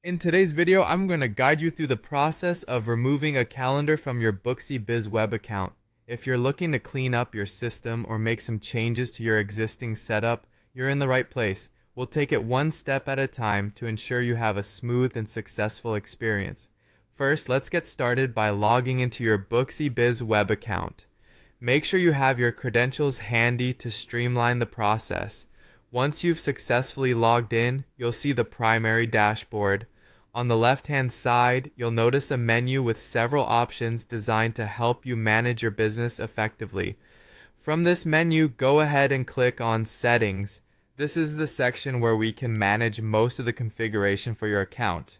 In today's video, I'm going to guide you through the process of removing a calendar from your Booksy Biz web account. If you're looking to clean up your system or make some changes to your existing setup, you're in the right place. We'll take it one step at a time to ensure you have a smooth and successful experience. First, let's get started by logging into your Booksy Biz web account. Make sure you have your credentials handy to streamline the process. Once you've successfully logged in, you'll see the primary dashboard. On the left-hand side, you'll notice a menu with several options designed to help you manage your business effectively. From this menu, go ahead and click on Settings. This is the section where we can manage most of the configuration for your account.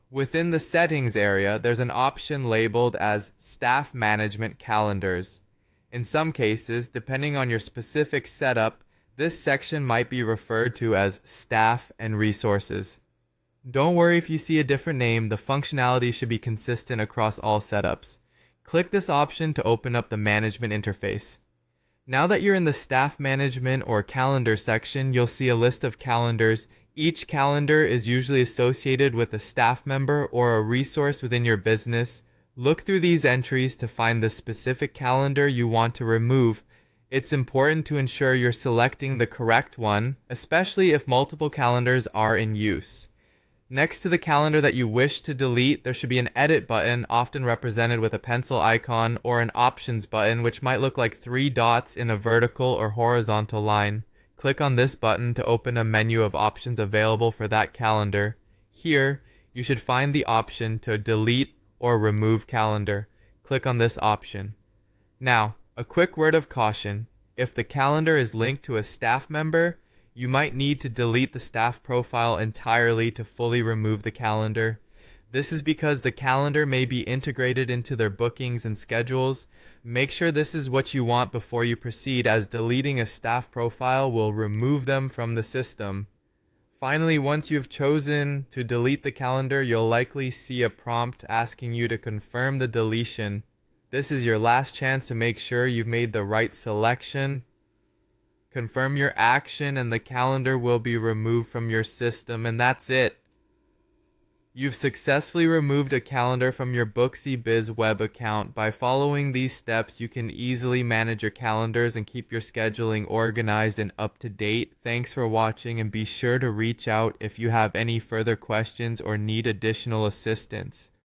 Within the Settings area, there's an option labeled as Staff Management Calendars. In some cases, depending on your specific setup, this section might be referred to as Staff and Resources. Don't worry if you see a different name, the functionality should be consistent across all setups. Click this option to open up the management interface. Now that you're in the Staff Management or Calendar section, you'll see a list of calendars. Each calendar is usually associated with a staff member or a resource within your business. Look through these entries to find the specific calendar you want to remove. It's important to ensure you're selecting the correct one, especially if multiple calendars are in use. Next to the calendar that you wish to delete, there should be an edit button, often represented with a pencil icon, or an options button, which might look like 3 dots in a vertical or horizontal line. Click on this button to open a menu of options available for that calendar. Here, you should find the option to delete or remove calendar. Click on this option. Now, a quick word of caution. If the calendar is linked to a staff member, you might need to delete the staff profile entirely to fully remove the calendar. This is because the calendar may be integrated into their bookings and schedules. Make sure this is what you want before you proceed, as deleting a staff profile will remove them from the system. Finally, once you've chosen to delete the calendar, you'll likely see a prompt asking you to confirm the deletion. This is your last chance to make sure you've made the right selection. Confirm your action and the calendar will be removed from your system, and that's it. You've successfully removed a calendar from your Booksy Biz web account. By following these steps, you can easily manage your calendars and keep your scheduling organized and up to date. Thanks for watching, and be sure to reach out if you have any further questions or need additional assistance.